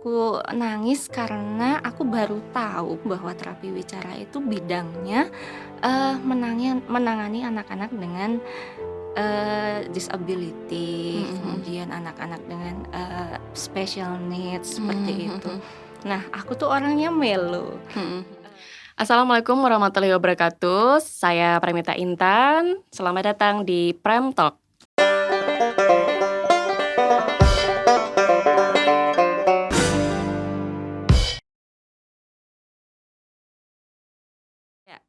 aku nangis karena aku baru tahu bahwa terapi wicara itu bidangnya, menangani anak-anak dengan, disability, Mhm kemudian anak-anak dengan, special needs, seperti mhm itu. mhm Nah, aku tuh orangnya melo. mhm. Assalamualaikum warahmatullahi wabarakatuh. Saya Pramita Intan. Selamat datang di Prem Talk. Ya,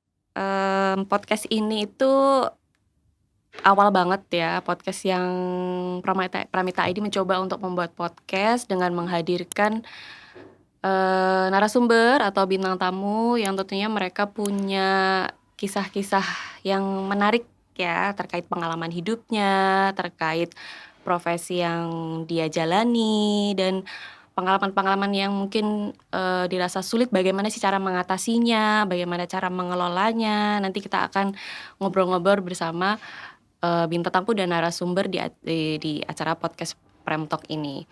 podcast ini itu awal banget ya, podcast yang Pramita ID mencoba untuk membuat podcast dengan menghadirkan narasumber atau bintang tamu yang tentunya mereka punya kisah-kisah yang menarik ya, terkait pengalaman hidupnya, terkait profesi yang dia jalani, dan pengalaman-pengalaman yang mungkin dirasa sulit, bagaimana sih cara mengatasinya, bagaimana cara mengelolanya. Nanti kita akan ngobrol-ngobrol bersama bintang tamu dan narasumber di acara podcast Prem Talk ini.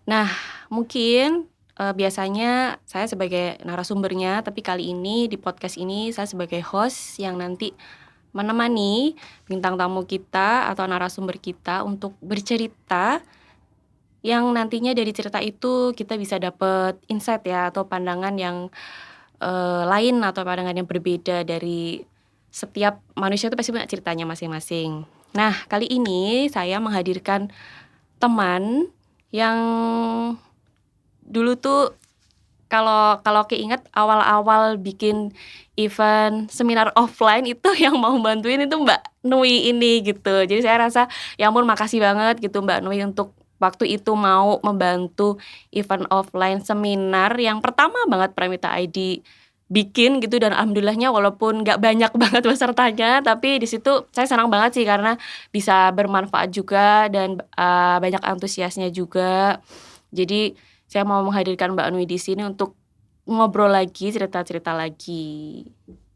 Nah, mungkin biasanya saya sebagai narasumbernya, tapi kali ini di podcast ini saya sebagai host yang nanti menemani bintang tamu kita atau narasumber kita untuk bercerita, yang nantinya dari cerita itu kita bisa dapet insight ya, atau pandangan yang lain, atau pandangan yang berbeda dari setiap manusia itu pasti punya ceritanya masing-masing. Nah, kali ini saya menghadirkan teman yang dulu tuh kalau keinget awal-awal bikin event seminar offline itu yang mau bantuin itu Mbak Nui ini gitu. Jadi saya rasa ya ampun, makasih banget gitu Mbak Nui untuk waktu itu mau membantu event offline seminar yang pertama banget Pramita ID bikin gitu, dan alhamdulillahnya walaupun nggak banyak banget pesertanya, tapi di situ saya senang banget sih karena bisa bermanfaat juga dan banyak antusiasnya juga. Jadi saya mau menghadirkan Mbak Nui di sini untuk ngobrol lagi, cerita-cerita lagi.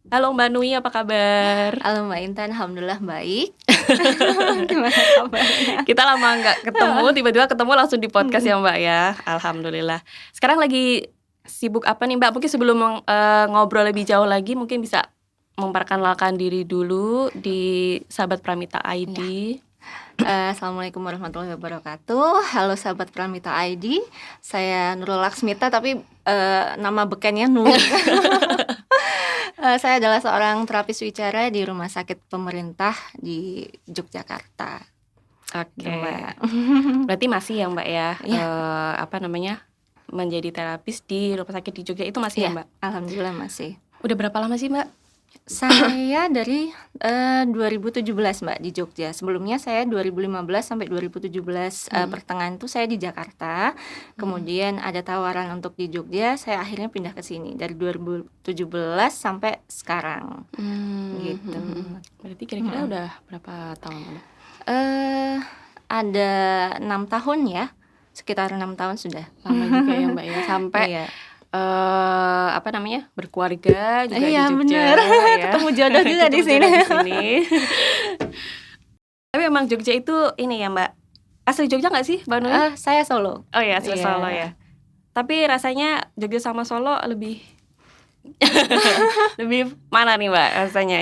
Halo Mbak Nui, apa kabar? Halo Mbak Intan, alhamdulillah baik. Gimana kabarnya? Kita lama nggak ketemu, tiba-tiba ketemu langsung di podcast ya Mbak ya. Alhamdulillah. Sekarang lagi sibuk apa nih Mbak? Mungkin sebelum ngobrol lebih jauh lagi, mungkin bisa memperkenalkan diri dulu di sahabat Pramita ID. Assalamualaikum warahmatullahi wabarakatuh. Halo sahabat Pramita ID. Saya Nurul Laksmita, tapi nama bekennya Nuri. Saya adalah seorang terapis wicara di rumah sakit pemerintah di Yogyakarta. Oke. Mbak. Berarti masih ya Mbak ya, Iya. menjadi terapis di rumah sakit di Jogja itu masih ya Mbak? Alhamdulillah masih. Udah berapa lama sih Mbak? Saya dari 2017 Mbak di Jogja. Sebelumnya saya 2015 sampai 2017 pertengahan itu saya di Jakarta. Kemudian ada tawaran untuk di Jogja, saya akhirnya pindah ke sini dari 2017 sampai sekarang. Gitu. Berarti kira-kira udah berapa tahun Mbak? Ada 6 tahun ya, sekitar 6 tahun sudah. Lama juga ya Mbak ya, sampai Iya. berkeluarga juga Iya, di Jogja bener. ya. Ketemu jodoh juga di Ketemu sini. jodoh di sini. Tapi emang Jogja itu ini ya Mbak, asli Jogja nggak sih Mbak Nui? Saya Solo. Oh ya, asli Iya. Solo ya. Tapi rasanya Jogja sama Solo lebih lebih mana nih Mbak rasanya?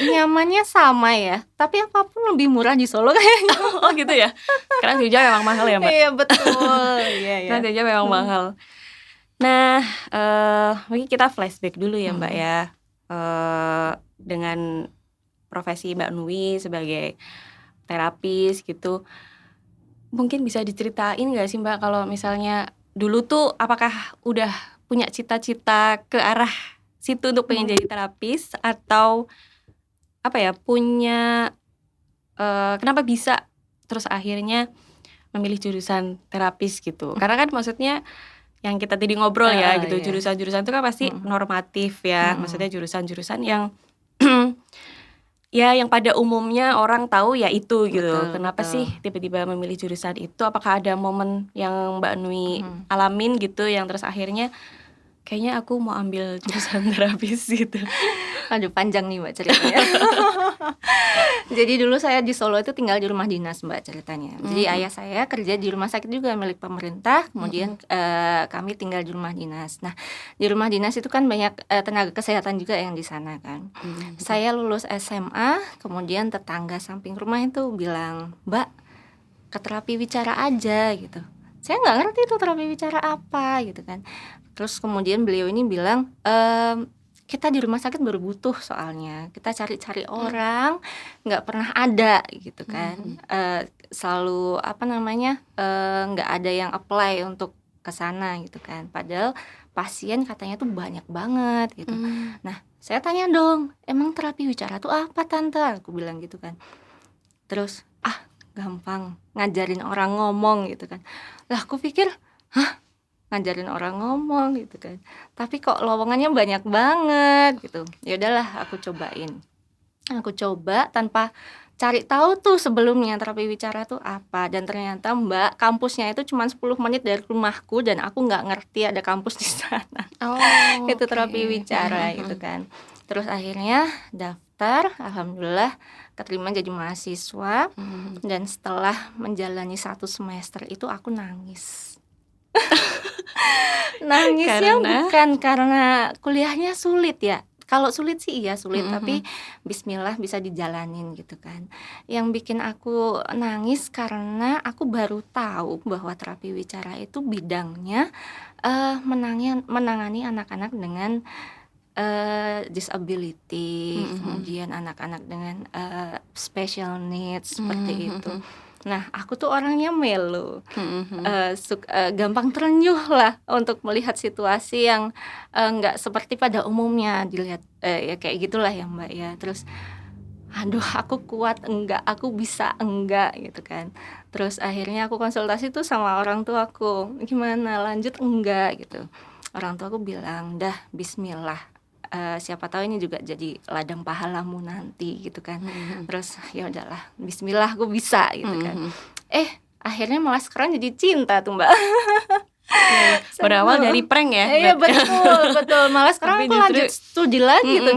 Nyamannya sama ya, tapi apapun lebih murah di Solo kayaknya. Oh gitu ya. Karena Jogja memang mahal ya Mbak. Iya betul. Iya ya. Karena Jogja memang mahal. Nah, mungkin kita flashback dulu ya Mbak ya, dengan profesi Mbak Nui sebagai terapis gitu. Mungkin bisa diceritain nggak sih Mbak, kalau misalnya dulu tuh apakah udah punya cita-cita ke arah situ untuk pengen jadi terapis, atau apa ya, punya kenapa bisa terus akhirnya memilih jurusan terapis gitu? Karena kan maksudnya yang kita tadi ngobrol ya gitu, Iya. jurusan-jurusan itu kan pasti normatif ya, maksudnya jurusan-jurusan yang ya yang pada umumnya orang tahu ya itu gitu. Betul, Kenapa betul. sih tiba-tiba memilih jurusan itu? Apakah ada momen yang Mbak Nui alamin gitu yang terus akhirnya kayaknya aku mau ambil jurusan terapis gitu. Aduh panjang nih Mbak ceritanya. Jadi dulu saya di Solo itu tinggal di rumah dinas Mbak ceritanya. Jadi ayah saya kerja di rumah sakit juga milik pemerintah, kemudian kami tinggal di rumah dinas. Nah, di rumah dinas itu kan banyak tenaga kesehatan juga yang di sana kan. Saya lulus SMA, kemudian tetangga samping rumah itu bilang, "Mbak, ke terapi bicara aja," gitu. Saya nggak ngerti itu terapi bicara apa gitu kan. Terus kemudian beliau ini bilang, kita di rumah sakit baru butuh soalnya, kita cari-cari orang, nggak pernah ada gitu kan. Selalu apa namanya, nggak ada yang apply untuk ke sana gitu kan. Padahal pasien katanya tuh banyak banget gitu. Nah, saya tanya dong, "Emang terapi bicara tuh apa Tante?" Aku bilang gitu kan. Terus, "Ah, gampang, ngajarin orang ngomong," gitu kan. Lah aku pikir, "Hah? Ngajarin orang ngomong," gitu kan. Tapi kok lowongannya banyak banget gitu. Ya udahlah aku cobain. Aku coba tanpa cari tahu tuh sebelumnya terapi bicara tuh apa, dan ternyata Mbak, kampusnya itu cuma 10 menit dari rumahku dan aku nggak ngerti ada kampus di sana. Oh, Itu terapi oke. bicara gitu kan. Terus akhirnya daftar, alhamdulillah keterima jadi mahasiswa, dan setelah menjalani 1 semester itu aku nangis. Nangisnya Karena bukan karena kuliahnya sulit ya. Kalau sulit sih iya sulit, tapi bismillah bisa dijalanin gitu kan. Yang bikin aku nangis karena aku baru tahu bahwa terapi bicara itu bidangnya menangani anak-anak dengan disability, kemudian anak-anak dengan special needs seperti itu. Nah, aku tuh orangnya melo, gampang terenyuh lah untuk melihat situasi yang nggak seperti pada umumnya dilihat, ya kayak gitulah ya Mbak ya. Terus, aduh aku kuat enggak, aku bisa enggak gitu kan. Terus akhirnya aku konsultasi tuh sama orang tuaku, gimana lanjut enggak gitu. Orang tuaku bilang, "Dah bismillah, siapa tahu ini juga jadi ladang pahalamu nanti," gitu kan. Terus ya udahlah, bismillah aku bisa gitu kan. Akhirnya malah sekarang jadi cinta tuh Mbak. berawal dari prank ya Iya berarti? betul. Malah sekarang Tapi aku justru lanjut studi lagi tuh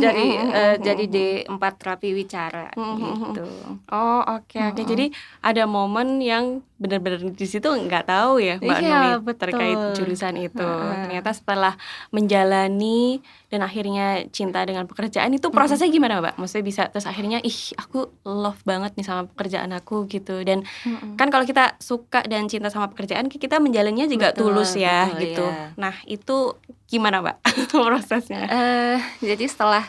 jadi D4 terapi wicara gitu. Oh, oke. Jadi ada momen yang benar-benar di situ nggak tahu ya Mbak Iya Nui terkait betul. jurusan itu. Ternyata setelah menjalani dan akhirnya cinta dengan pekerjaan itu prosesnya gimana Mbak? Maksudnya bisa terus akhirnya aku love banget nih sama pekerjaan aku gitu. Dan kan kalau kita suka dan cinta sama pekerjaan kita menjalannya juga tulus ya Betul, gitu. iya. Nah, itu gimana Mbak prosesnya? Jadi setelah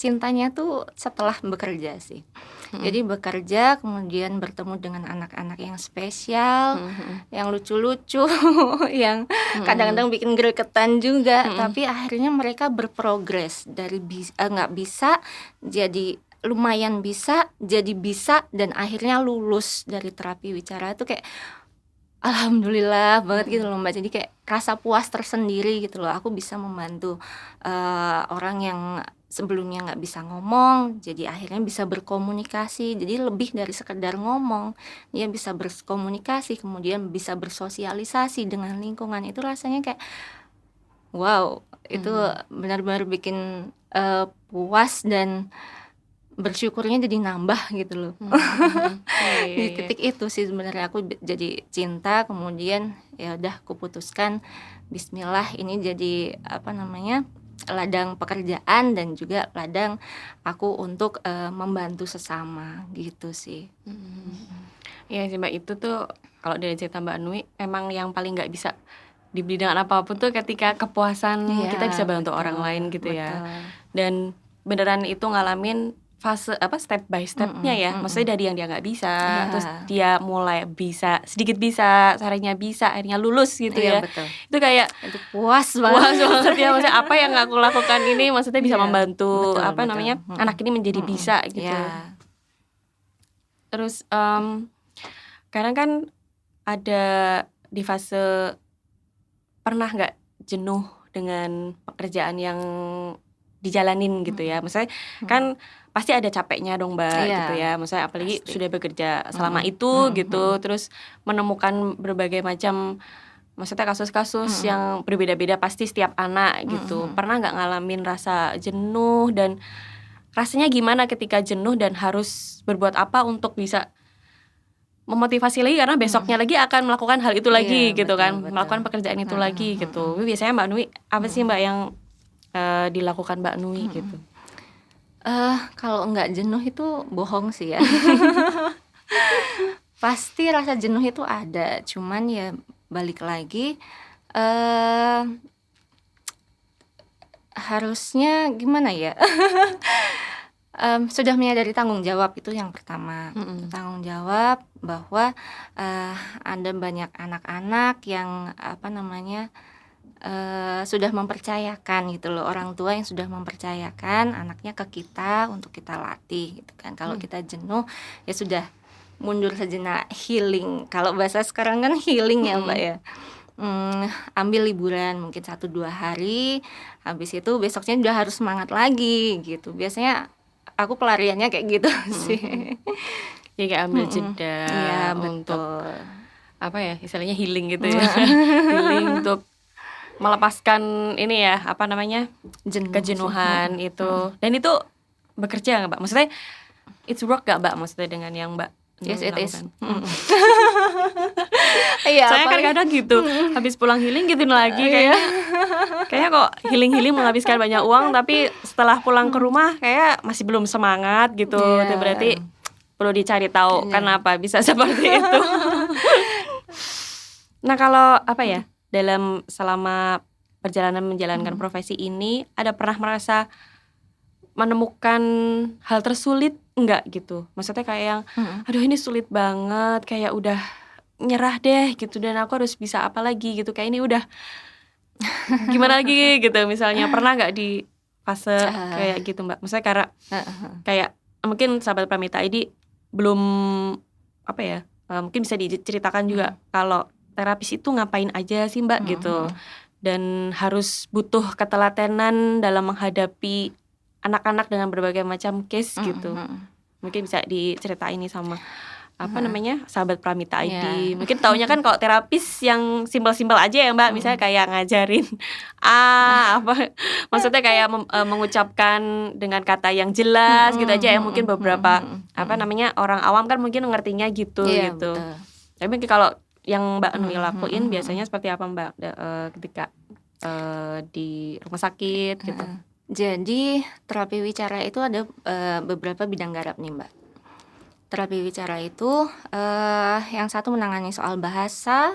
cintanya tuh setelah bekerja sih. Jadi bekerja kemudian bertemu dengan anak-anak yang spesial, yang lucu-lucu, yang kadang-kadang bikin gregetan juga, tapi akhirnya mereka berprogres dari nggak bisa jadi lumayan bisa, jadi bisa, dan akhirnya lulus dari terapi bicara itu kayak alhamdulillah banget gitu loh Mbak. Jadi kayak rasa puas tersendiri gitu loh. Aku bisa membantu orang yang sebelumnya nggak bisa ngomong, jadi akhirnya bisa berkomunikasi. Jadi lebih dari sekedar ngomong, dia bisa berkomunikasi, kemudian bisa bersosialisasi dengan lingkungan. Itu rasanya kayak wow, itu benar-benar bikin puas dan bersyukurnya jadi nambah gitu loh. Di titik itu sih sebenarnya aku jadi cinta, kemudian ya udah aku putuskan bismillah ini jadi apa namanya, ladang pekerjaan dan juga ladang aku untuk membantu sesama gitu sih. Iya sih Mbak, itu tuh kalau dari cerita Mbak Nui emang yang paling nggak bisa dibeli dengan apapun tuh ketika kepuasan kita bisa bantu orang lain gitu ya. Dan beneran itu ngalamin fase step by stepnya ya. Maksudnya dari yang dia nggak bisa, terus dia mulai bisa, sedikit bisa, seharinya bisa, akhirnya lulus gitu ya. Betul. Itu kayak Itu puas puas banget. banget ya. Maksudnya apa yang aku lakukan ini maksudnya bisa Iya, membantu betul. namanya anak ini menjadi bisa gitu. Iya. Terus kadang kan ada di fase pernah nggak jenuh dengan pekerjaan yang dijalanin gitu ya. Maksudnya kan pasti ada capeknya dong Mbak Iya, gitu ya. Maksudnya apalagi pasti. sudah bekerja selama itu gitu, terus menemukan berbagai macam maksudnya kasus-kasus Mhm. yang berbeda-beda pasti setiap anak gitu. Mhm. Pernah nggak ngalamin rasa jenuh dan rasanya gimana ketika jenuh dan harus berbuat apa untuk bisa memotivasi lagi karena besoknya Mhm. lagi akan melakukan hal itu lagi Iya, gitu betul kan, betul. melakukan pekerjaan itu Mhm lagi gitu. mhm. Biasanya Mbak Nui apa sih Mhm. Mbak yang dilakukan Mbak Nui gitu? Mhm. Kalau nggak jenuh itu bohong sih ya. Pasti rasa jenuh itu ada, cuman ya balik lagi, eee, harusnya gimana ya, sudah menyadari tanggung jawab itu yang pertama. Mhm. Tanggung jawab bahwa, ada banyak anak-anak yang, apa namanya, sudah mempercayakan gitu loh, orang tua yang sudah mempercayakan anaknya ke kita untuk kita latih gitu kan. Kalau Mhm. kita jenuh, ya sudah mundur sejenak, healing. Kalau bahasa sekarang kan healing ya, Mbak, Mhm. ya. Ambil liburan mungkin 1-2 hari, habis itu besoknya udah harus semangat lagi gitu. Biasanya aku pelariannya kayak gitu Mhm sih. mhm. Jadi kayak ambil Mhm, jeda iya untuk betul. apa ya, istilahnya healing gitu ya. Heeh. Healing untuk melepaskan ini ya, apa namanya, Jenuh sih, kejenuhan mhm. itu. Dan itu bekerja nggak Mbak? Maksudnya it's work nggak Mbak, maksudnya dengan yang Mbak Yes Nui it is, lakukan? Mhm. Iya Soalnya kan apalagi kadang gitu, habis pulang healing gituin lagi iya. kayaknya kok healing-healing menghabiskan banyak uang, tapi setelah pulang ke rumah kayak masih belum semangat gitu. Itu berarti Iya. perlu dicari tahu Iya. kenapa bisa seperti itu. Nah kalau apa ya, dalam selama perjalanan menjalankan Mhm. profesi ini, ada pernah merasa menemukan hal tersulit enggak gitu? Maksudnya kayak yang, Mhm. aduh ini sulit banget, kayak udah nyerah deh gitu dan aku harus bisa apa lagi gitu, kayak ini udah gimana lagi gitu misalnya. Pernah nggak di fase Ah. kayak gitu Mbak? Maksudnya karena Heeh heeh. kayak mungkin sahabat Pramita ID belum apa ya, mungkin bisa diceritakan juga Mhm. kalau terapis itu ngapain aja sih Mbak Mhm gitu, mhm. dan harus butuh ketelatenan dalam menghadapi anak-anak dengan berbagai macam case Mhm gitu. mhm. Mungkin bisa diceritain nih sama apa Heeh. namanya, sahabat Pramita Iya. ID. Mungkin taunya kan kalau terapis yang simpel-simpel aja ya Mbak, misalnya Mhm. kayak ngajarin apa, maksudnya kayak mengucapkan dengan kata yang jelas gitu Mhm aja ya, mungkin mhm mhm beberapa mhm apa mhm. namanya, orang awam kan mungkin ngertinya gitu Iya gitu. betul. Tapi mungkin kalau yang Mbak Nui Mhm lakuin mhm biasanya mhm. seperti apa Mbak, ketika, di rumah sakit gitu? Heeh. Jadi terapi wicara itu ada, beberapa bidang garap nih, Mbak. Terapi wicara itu, yang satu menangani soal bahasa,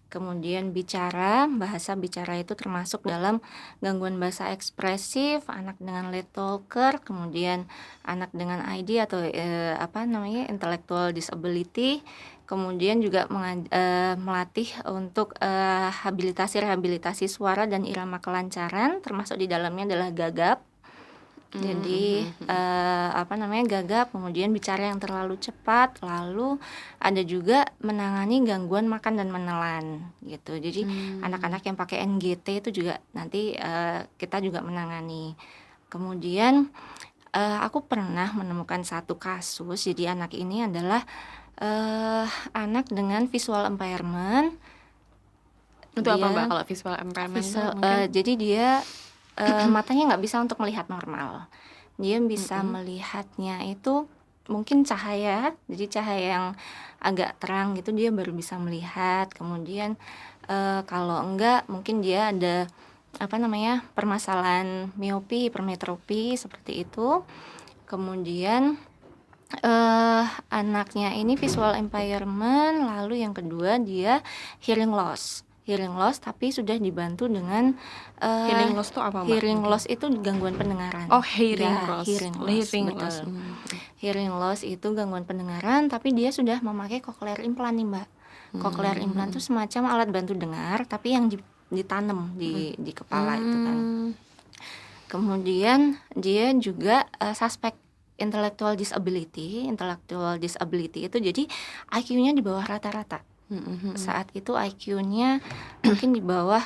kemudian bicara. Bahasa bicara itu termasuk dalam gangguan bahasa ekspresif, anak dengan late talker, kemudian anak dengan ID atau, apa namanya, intellectual disability, kemudian juga melatih untuk, rehabilitasi suara dan irama kelancaran, termasuk di dalamnya adalah gagap. Jadi, Mhm mhm. apa namanya, gagap, kemudian bicara yang terlalu cepat, lalu ada juga menangani gangguan makan dan menelan, gitu. Jadi anak-anak yang pakai NGT itu juga nanti, kita juga menangani. Kemudian, aku pernah menemukan satu kasus, jadi anak ini adalah, anak dengan visual impairment. Itu apa Mbak Dia kalau visual impairment tuh mungkin? jadi dia, matanya nggak bisa untuk melihat normal. Dia bisa Mhm. melihatnya itu mungkin cahaya, jadi cahaya yang agak terang gitu dia baru bisa melihat. Kemudian, kalau enggak mungkin dia ada, apa namanya, permasalahan miopi, hipermetropi, seperti itu. Kemudian, anaknya ini visual impairment, lalu yang kedua dia hearing loss. Hearing loss tapi sudah dibantu dengan, Healing loss tuh apa Mbak hearing mungkin? loss itu gangguan pendengaran. Oh hearing Ya, loss, hearing loss, hearing loss, betul. mhm. Hearing loss itu gangguan pendengaran, tapi dia sudah memakai cochlear implant nih, Mbak. Cochlear implant itu Mhm. semacam alat bantu dengar, tapi yang ditanam Mhm. di kepala itu kan. Mmm. Kemudian dia juga, suspek intellectual disability. Intellectual disability itu jadi IQ-nya di bawah rata-rata. Mhm mhm. Saat itu IQ-nya mungkin di bawah,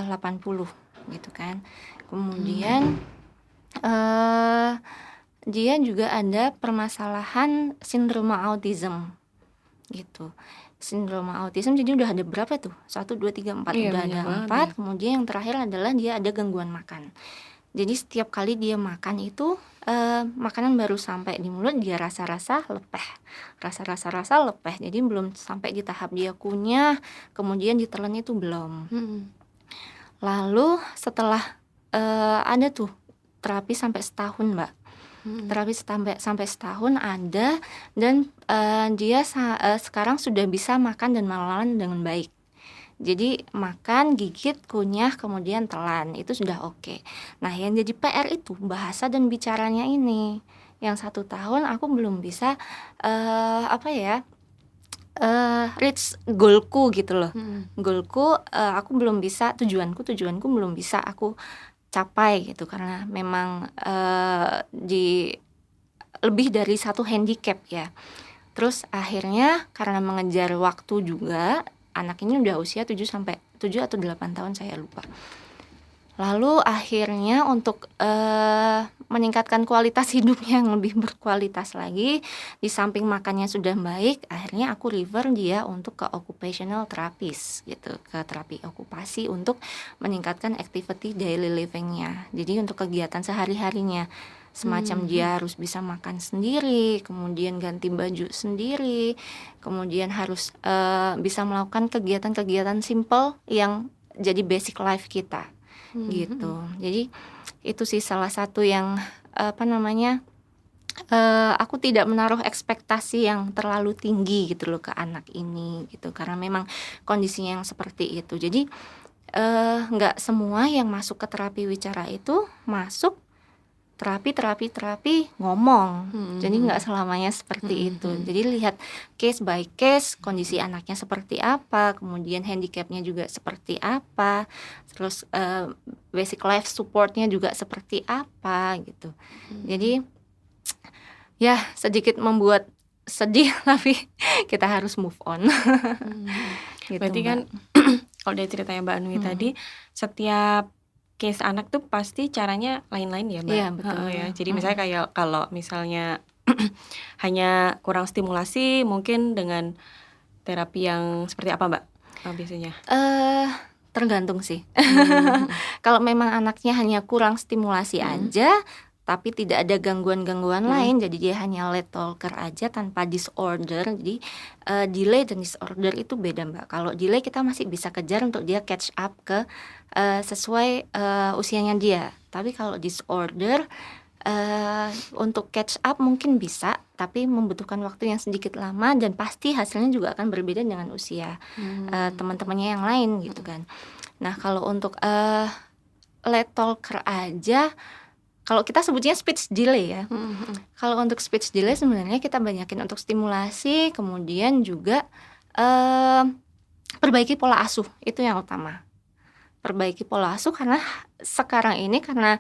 80 gitu kan. Kemudian, dia juga ada permasalahan sindroma autism gitu. sindrom autism. Jadi udah ada berapa tuh? 1, 2, 3, 4. Iya, Udah banyak ada banget 4. ya. Kemudian yang terakhir adalah dia ada gangguan makan. Jadi setiap kali dia makan itu makanan baru sampai di mulut dia rasa-rasa lepeh. Rasa-rasa lepeh. Jadi belum sampai di tahap dia kunyah, kemudian ditelan itu belum. Lalu setelah ada tuh terapi sampai setahun, Mbak. Terapi sampai setahun ada, dan dia sekarang sudah bisa makan dan menelan dengan baik. Jadi makan, gigit, kunyah, kemudian telan, itu sudah oke. Nah, yang jadi PR itu bahasa dan bicaranya ini. Yang 1 tahun aku belum bisa reach goalku gitu loh. Goalku aku belum bisa, tujuanku belum bisa aku capai gitu, karena memang di lebih dari 1 handicap ya. Terus akhirnya karena mengejar waktu juga, anak ini udah usia 7 atau 8 tahun, saya lupa. Lalu akhirnya untuk meningkatkan kualitas hidupnya yang lebih berkualitas lagi, di samping makannya sudah baik, akhirnya aku refer dia untuk ke occupational therapist gitu, ke terapi okupasi untuk meningkatkan activity daily living-nya. Jadi untuk kegiatan sehari-harinya, semacam dia harus bisa makan sendiri, kemudian ganti baju sendiri, kemudian harus bisa melakukan kegiatan-kegiatan simple yang jadi basic life kita gitu. Jadi itu sih salah satu yang aku tidak menaruh ekspektasi yang terlalu tinggi gitu loh ke anak ini gitu, karena memang kondisinya yang seperti itu. Jadi nggak semua yang masuk ke terapi wicara itu masuk terapi ngomong. Jadi nggak selamanya seperti itu. Jadi lihat case by case, kondisi anaknya seperti apa, kemudian handicapnya juga seperti apa, terus basic life supportnya juga seperti apa gitu. Jadi ya sedikit membuat sedih tapi kita harus move on. Gitu, Berarti Mbak. kan kalau dari ceritanya Mbak Nui tadi, setiap case anak tuh pasti caranya lain-lain ya, Mbak? Iya, betul. Ya. Jadi misalnya kayak kalau misalnya hanya kurang stimulasi, mungkin dengan terapi yang seperti apa, Mbak, biasanya? Tergantung sih. Kalau memang anaknya hanya kurang stimulasi aja, tapi tidak ada gangguan-gangguan lain, jadi dia hanya late talker aja tanpa disorder. Jadi delay dan disorder itu beda, Mbak. Kalau delay kita masih bisa kejar untuk dia catch up ke sesuai usianya dia. Tapi kalau disorder untuk catch up mungkin bisa, tapi membutuhkan waktu yang sedikit lama, dan pasti hasilnya juga akan berbeda dengan usia teman-temannya yang lain gitu kan. Nah, kalau untuk late talker aja, kalau kita sebutnya speech delay ya. Kalau untuk speech delay sebenarnya kita banyakin untuk stimulasi, kemudian juga perbaiki pola asuh, itu yang utama. Perbaiki pola asuh karena sekarang ini karena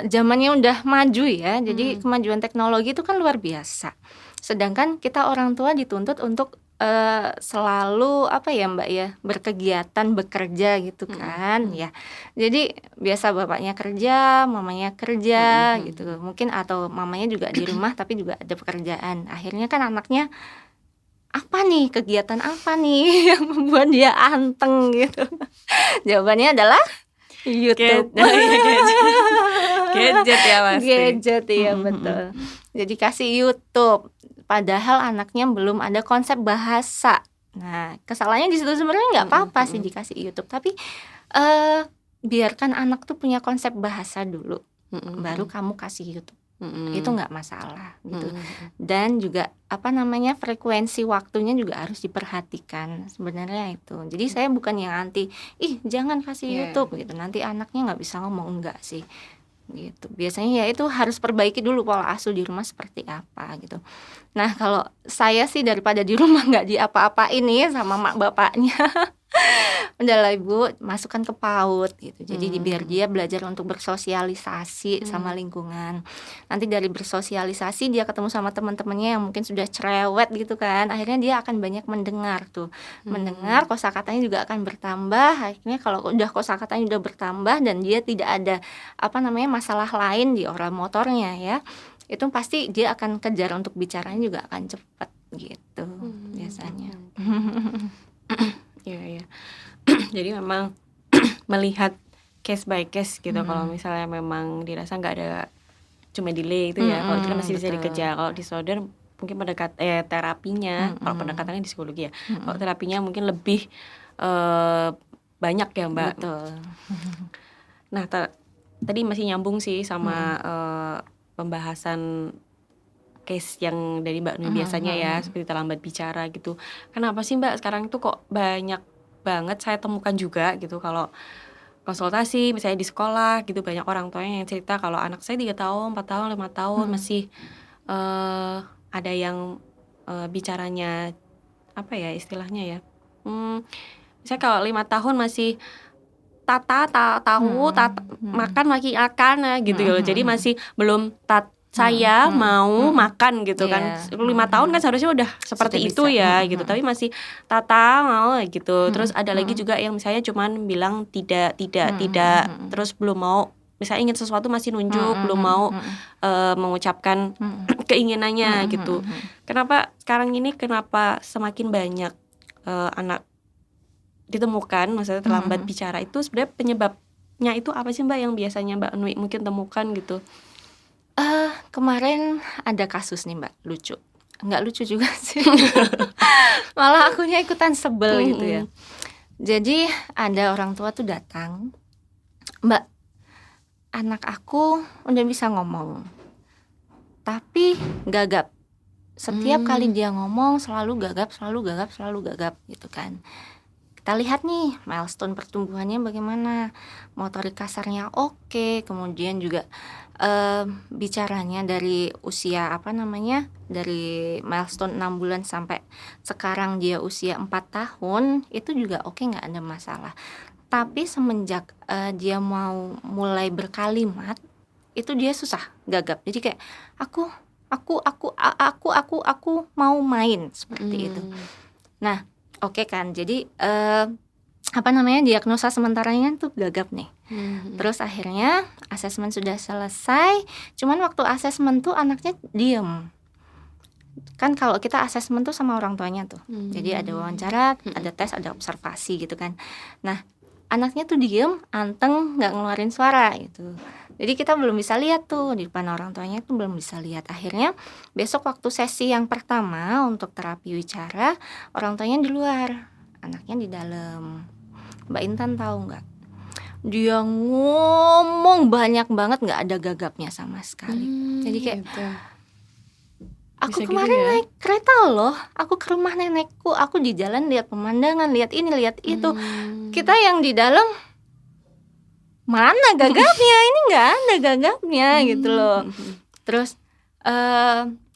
zamannya udah maju ya, jadi kemajuan teknologi itu kan luar biasa. Sedangkan kita orang tua dituntut untuk selalu Mbak ya, berkegiatan, bekerja gitu kan ya. Jadi biasa bapaknya kerja, mamanya kerja gitu. Mungkin atau mamanya juga di rumah tapi juga ada pekerjaan. Akhirnya kan anaknya kegiatan apa nih yang membuat dia anteng gitu. Jawabannya adalah YouTube. Gadget ya pasti. Gadget ya, betul. Jadi kasih YouTube. Padahal anaknya belum ada konsep bahasa. Nah, kesalahannya di situ sebenarnya nggak apa-apa sih dikasih YouTube, tapi biarkan anak tuh punya konsep bahasa dulu, baru kamu kasih YouTube. Itu nggak masalah gitu. Dan juga frekuensi waktunya juga harus diperhatikan sebenarnya itu. Jadi saya bukan yang anti, jangan kasih YouTube gitu, nanti anaknya nggak bisa ngomong, enggak sih gitu. Biasanya ya itu harus perbaiki dulu pola asuh di rumah seperti apa gitu. Nah, kalau saya sih daripada di rumah nggak diapa-apain nih sama mak bapaknya, udahlah Ibu, masukkan ke PAUD gitu. Jadi biar dia belajar untuk bersosialisasi sama lingkungan. Nanti dari bersosialisasi dia ketemu sama teman-temannya yang mungkin sudah cerewet gitu kan. Akhirnya dia akan banyak mendengar tuh. Mendengar, kosakatanya juga akan bertambah. Akhirnya kalau udah kosakatanya udah bertambah dan dia tidak ada masalah lain di oral motornya ya, itu pasti dia akan kejar untuk bicaranya juga akan cepat gitu. biasanya. Iya iya. Jadi memang melihat case by case gitu. Kalau misalnya memang dirasa nggak ada, cuma delay itu ya. Kalau itu kan masih bisa Betul. dikejar. Kalau disorder mungkin terapinya, kalau pendekatannya di psikologi ya. Kalau terapinya mungkin lebih banyak ya Mbak. Betul. Nah tadi masih nyambung sih sama pembahasan case yang dari Mbak Nui biasanya ya, seperti terlambat bicara gitu. Kenapa sih Mbak sekarang itu kok banyak banget saya temukan juga gitu, kalau konsultasi misalnya di sekolah gitu, banyak orang tuanya yang cerita kalau anak saya 3 tahun, 4 tahun, 5 tahun masih ada yang bicaranya apa ya istilahnya ya, misalnya kalau 5 tahun masih tahu makan lagi akan gitu ya. Jadi masih belum saya mau makan gitu kan. 5 tahun kan seharusnya udah seperti Sudah itu bisa. ya gitu. Tapi masih tata mau gitu. Terus ada lagi juga yang misalnya cuman bilang tidak. Terus belum mau, misalnya ingin sesuatu masih nunjuk, belum mau mengucapkan keinginannya gitu. Kenapa sekarang ini semakin banyak anak ditemukan maksudnya terlambat bicara, itu sebenarnya penyebabnya itu apa sih Mbak yang biasanya Mbak Nui mungkin temukan gitu? Kemarin ada kasus nih Mbak, lucu. Nggak lucu juga sih. Malah akunya ikutan sebel gitu ya. Jadi ada orang tua tuh datang, Mbak, anak aku udah bisa ngomong, tapi gagap. Setiap kali dia ngomong selalu gagap gitu kan. Kita lihat nih milestone pertumbuhannya bagaimana, motorik kasarnya oke, kemudian juga bicaranya dari usia dari milestone 6 bulan sampai sekarang dia usia 4 tahun itu juga oke, nggak ada masalah. Tapi semenjak dia mau mulai berkalimat itu dia susah gagap. Jadi kayak aku mau main seperti itu. Nah, oke kan. Jadi diagnosa sementaranya tuh gagap nih. Terus akhirnya asesmen sudah selesai. Cuman waktu asesmen tuh anaknya diem. Kan kalau kita asesmen tuh sama orang tuanya tuh. Jadi ada wawancara, ada tes, ada observasi gitu kan. Nah, anaknya tuh diem, anteng, nggak ngeluarin suara gitu. Jadi kita belum bisa lihat tuh di depan orang tuanya tuh belum bisa lihat. Akhirnya besok waktu sesi yang pertama untuk terapi wicara, orang tuanya di luar, anaknya di dalam. Mbak Intan tahu nggak? Dia ngomong banyak banget, nggak ada gagapnya sama sekali. Jadi kayak gitu. Aku Bisa kemarin gitu ya? naik kereta loh, aku ke rumah nenekku, aku di jalan lihat pemandangan, lihat ini, lihat itu. Kita yang di dalam mana gagapnya? Ini nggak ada gagapnya gitu loh. Terus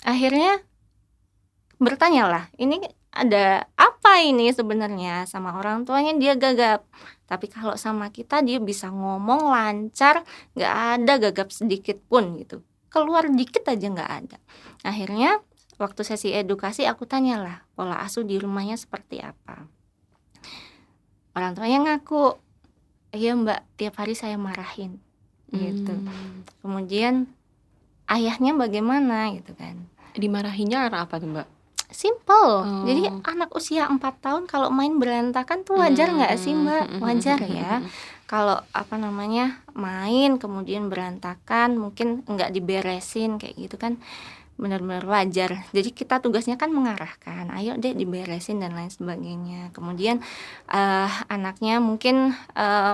akhirnya bertanyalah, ini ada apa ini sebenarnya, sama orang tuanya dia gagap. Tapi kalau sama kita dia bisa ngomong lancar, nggak ada gagap sedikit pun gitu. Keluar dikit aja nggak ada. Akhirnya waktu sesi edukasi aku tanyalah pola asuh di rumahnya seperti apa. Orang tuanya ngaku, iya Mbak, tiap hari saya marahin gitu. Kemudian ayahnya bagaimana gitu kan. Dimarahinnya karena apa tuh Mbak? Simple. Jadi anak usia 4 tahun kalau main berantakan tuh wajar nggak sih Mbak? Wajar ya. Kalau main kemudian berantakan, mungkin nggak diberesin kayak gitu kan, benar-benar wajar. Jadi kita tugasnya kan mengarahkan, ayo deh diberesin dan lain sebagainya. Kemudian anaknya mungkin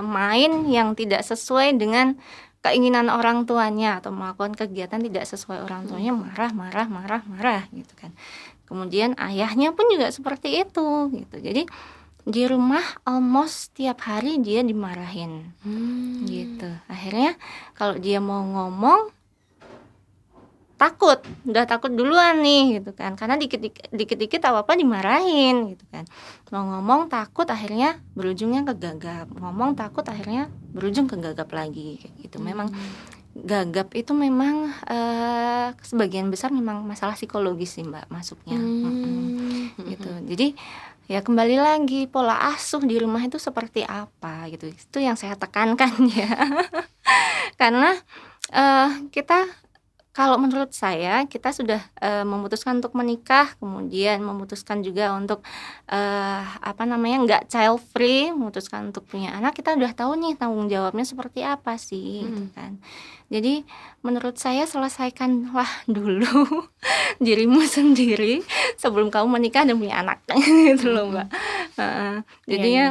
main yang tidak sesuai dengan keinginan orang tuanya atau melakukan kegiatan tidak sesuai orang tuanya, marah gitu kan. Kemudian ayahnya pun juga seperti itu gitu. Jadi di rumah almost tiap hari dia dimarahin gitu. Akhirnya kalau dia mau ngomong udah takut duluan nih gitu kan, karena dikit-dikit apa-apa dimarahin gitu kan. Mau ngomong takut, akhirnya berujungnya ke gagap. Ngomong takut, akhirnya berujung ke gagap lagi kayak gitu. Memang gagap itu memang sebagian besar memang masalah psikologis sih Mbak masuknya. Gitu. Jadi ya kembali lagi pola asuh di rumah itu seperti apa gitu. Itu yang saya tekankan ya. Karena kita Kalau menurut saya kita sudah, memutuskan untuk menikah, kemudian memutuskan juga untuk, nggak child free, memutuskan untuk punya anak, kita udah tahu nih tanggung jawabnya seperti apa sih, gitu Mhm. kan. Jadi menurut saya selesaikanlah dulu dirimu sendiri sebelum kamu menikah dan punya anak, gitu Mhm loh, Mbak. mhm. Heeh, Iya iya. jadinya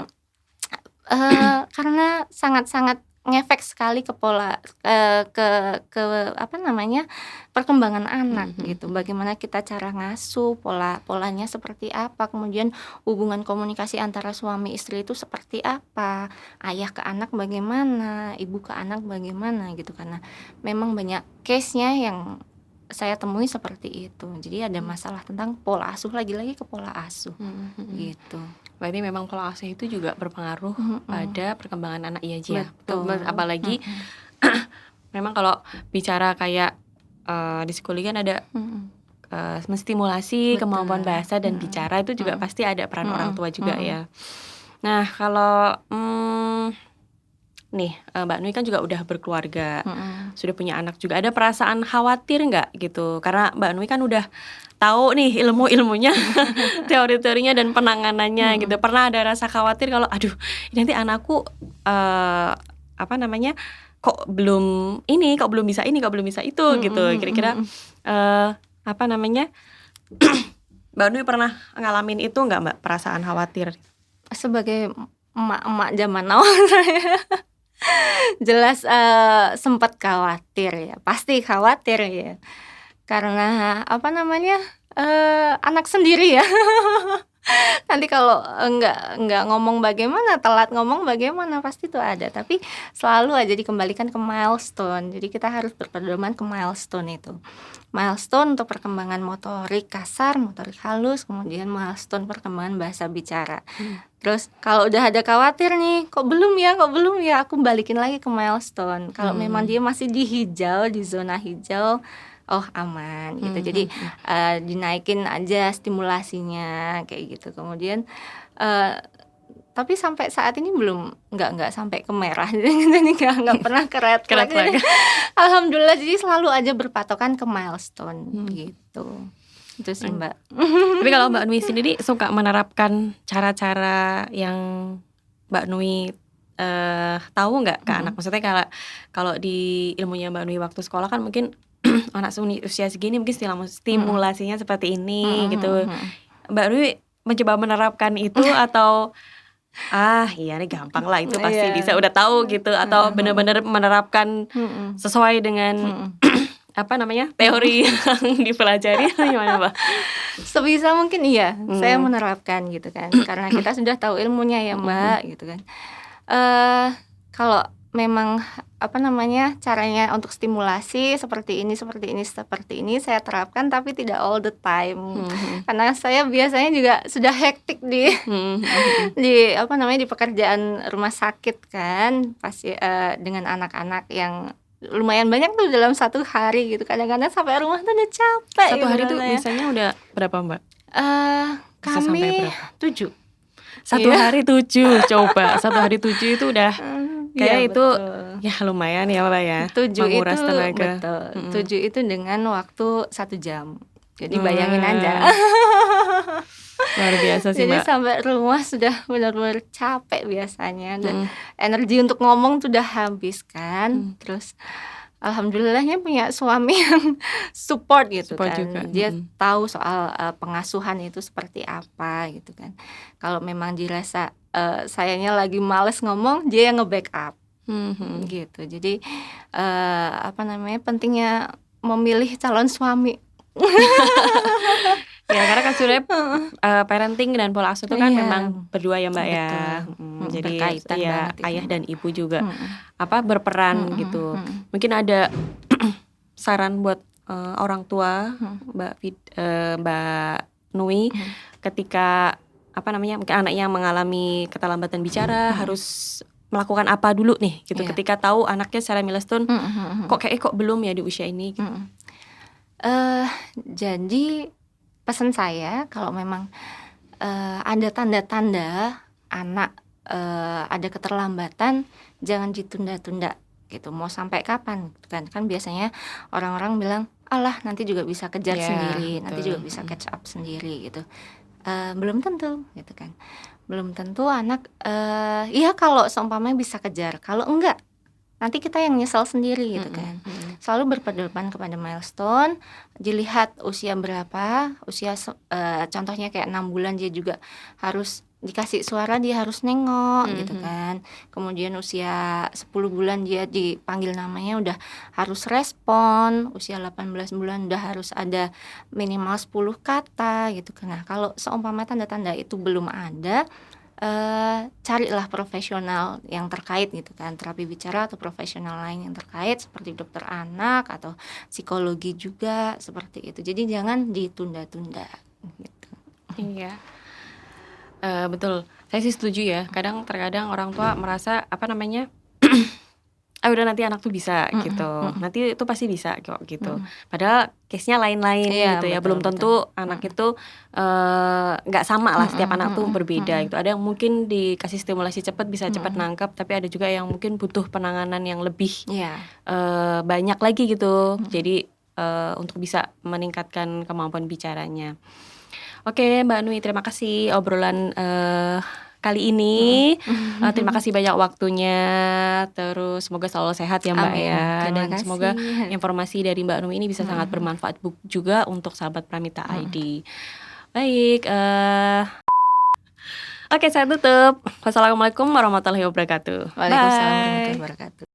karena sangat-sangat ngefek sekali ke pola, perkembangan Mhm anak mhm gitu. mhm. Bagaimana kita cara ngasuh, polanya seperti apa, kemudian hubungan komunikasi antara suami istri itu seperti apa, ayah ke anak bagaimana, ibu ke anak bagaimana gitu. Karena memang banyak case-nya yang saya temui seperti itu. Jadi ada Mmm. masalah tentang pola asuh, lagi-lagi ke pola asuh, Mhm mhm. gitu. Berarti memang pola asuh itu juga berpengaruh Mhm. pada perkembangan anak ya, Ji, ya? Betul, Apalagi mhm, memang kalau bicara kayak, di psikologi kan ada, mhm, menstimulasi betul, kemampuan bahasa dan mhm, bicara itu juga mhm, pasti ada peran orang mhm, tua juga mhm, ya. Nah kalau, nih, Mbak Nui kan juga udah berkeluarga, mhm, sudah punya anak juga, ada perasaan khawatir nggak gitu? Karena Mbak Nui kan udah tahu nih ilmu-ilmunya, teori-teorinya dan penanganannya gitu. mhm, Pernah ada rasa khawatir kalau, "Aduh, nanti anakku, eee, apa namanya, kok belum bisa ini, kok belum bisa itu," mhm, gitu. mhm, Kira-kira, mhm. apa namanya, Mbak Nui pernah ngalamin itu nggak, Mbak, perasaan khawatir? Sebagai emak-emak zaman now saya jelas, sempat khawatir ya, pasti khawatir ya. Karena anak sendiri ya. Nanti kalau, nggak ngomong bagaimana, telat ngomong bagaimana, pasti itu ada. Tapi selalu aja dikembalikan ke milestone. Jadi kita harus berpedoman ke milestone itu. Milestone untuk perkembangan motorik kasar, motorik halus, kemudian milestone perkembangan bahasa bicara. Mmm. Terus kalau udah ada khawatir nih, kok belum ya, aku balikin lagi ke milestone. Kalau memang Mmm. dia masih di hijau, di zona hijau, oh aman gitu. Mhm Jadi, mhm. dinaikin aja stimulasinya kayak gitu. Kemudian, eee, tapi sampai saat ini belum, nggak sampai ke merah, jadi nggak pernah ke red flag, Keren jadi banget. alhamdulillah, jadi selalu aja berpatokan ke milestone Mhm. gitu. Itu sih, Mmm. Mbak. Tapi kalau Mbak Nui sendiri suka menerapkan cara-cara yang Mbak Nui, tahu nggak ke anak? Mhm, Maksudnya kalau di ilmunya Mbak Nui waktu sekolah kan mungkin anak usia segini mungkin mhm, stimulasinya seperti ini mhm, gitu. mhm, mhm. Mbak Nui mencoba menerapkan itu atau, "Ah, iya ini gampang lah, itu pasti Iya, bisa, udah tahu," gitu, atau heeh, heeh, benar-benar menerapkan mhm, sesuai dengan mhm, apa namanya, mhm. teori yang dipelajari atau gimana, Mbak? Sebisa mungkin iya, saya Mmm. menerapkan gitu kan, karena kita sudah tahu ilmunya ya, Mhm mhm. Mbak, gitu kan. Eee, Kalau memang, caranya untuk stimulasi seperti ini, saya terapkan, tapi tidak all the time. Mhm mhm. Karena saya biasanya juga sudah hektik di Mhm mhm mhm. di pekerjaan rumah sakit kan, dengan anak-anak yang lumayan banyak tuh dalam satu hari gitu, kadang-kadang sampai rumah tuh udah capek Satu gitu hari kan tuh saya. biasanya udah berapa, Mbak? Bisa sampai Kami berapa? 7, Satu iya, hari 7 coba, satu hari 7 itu udah iya kayaknya itu betul. ya lumayan ya, Mbak, ya, 7 itu menguras tenaga. betul, Mhm. 7 itu dengan waktu 1 jam. Jadi bayangin aja. Wah, luar biasa sih, Jadi Mbak. sampai rumah sudah benar-benar capek biasanya dan Mhm energi untuk ngomong tuh udah habis kan. mhm. Terus alhamdulillahnya punya suami yang support gitu Support juga, kan. Dia mhm. tahu soal, pengasuhan itu seperti apa gitu kan. Kalau memang dirasa, sayanya lagi males ngomong, dia yang nge-backup. Mhm mhm. Gitu. Jadi, pentingnya memilih calon suami. Ya karena kan sebenarnya, Heeh. parenting dan pola asuh itu kan Iya, memang berdua ya, Mbak, ya, betul, jadi berkaitan ya banget itu, ayah Mbak. dan ibu juga, Mhm, berperan mhm, gitu. mhm, Mungkin ada saran buat, orang tua mhm, Mbak Nui mhm, ketika, mungkin anaknya mengalami keterlambatan bicara mhm, harus melakukan apa dulu nih gitu, iya, ketika tahu anaknya secara milestone mhm, mhm, mhm, kok belum ya di usia ini gitu? mhm. Eee, jadi pesan saya kalau memang, ada tanda-tanda anak, ada keterlambatan, jangan ditunda-tunda gitu, mau sampai kapan gitu kan. Kan biasanya orang-orang bilang, alah nanti juga bisa kejar Iya, sendiri, nanti juga betul. bisa catch up sendiri gitu. Belum tentu gitu kan. Belum tentu anak, iya kalau seumpamanya bisa kejar, kalau enggak nanti kita yang nyesel sendiri gitu kan. Selalu berpedoman kepada milestone, dilihat usia berapa, contohnya kayak 6 bulan dia juga harus dikasih suara, dia harus nengok gitu kan. Kemudian usia 10 bulan dia dipanggil namanya udah harus respon, usia 18 bulan udah harus ada minimal 10 kata gitu kan. Nah, kalau seumpama tanda-tanda itu belum ada, carilah profesional yang terkait gitu kan, terapi bicara atau profesional lain yang terkait seperti dokter anak atau psikologi juga, seperti itu. Jadi jangan ditunda-tunda gitu. Iya. Betul, saya sih setuju ya. Terkadang orang tua merasa apa namanya, udah nanti anak tuh bisa gitu, nanti itu pasti bisa kok gitu. Padahal case-nya lain-lain Iya, gitu ya, betul belum tentu betul. anak itu nggak sama lah, setiap anak tuh berbeda gitu. Ada yang mungkin dikasih stimulasi cepat bisa cepat nangkep, tapi ada juga yang mungkin butuh penanganan yang lebih Iya. banyak lagi gitu. Jadi untuk bisa meningkatkan kemampuan bicaranya. Oke Mbak Nui, terima kasih obrolan kali ini. Terima kasih banyak waktunya. Terus semoga selalu sehat ya Mbak Amin, ya. terima Dan semoga kasih. informasi dari Mbak Nui ini bisa sangat bermanfaat juga untuk sahabat Pramita ID. Baik, oke saya tutup. Wassalamualaikum warahmatullahi wabarakatuh. Waalaikumsalam Bye. warahmatullahi wabarakatuh.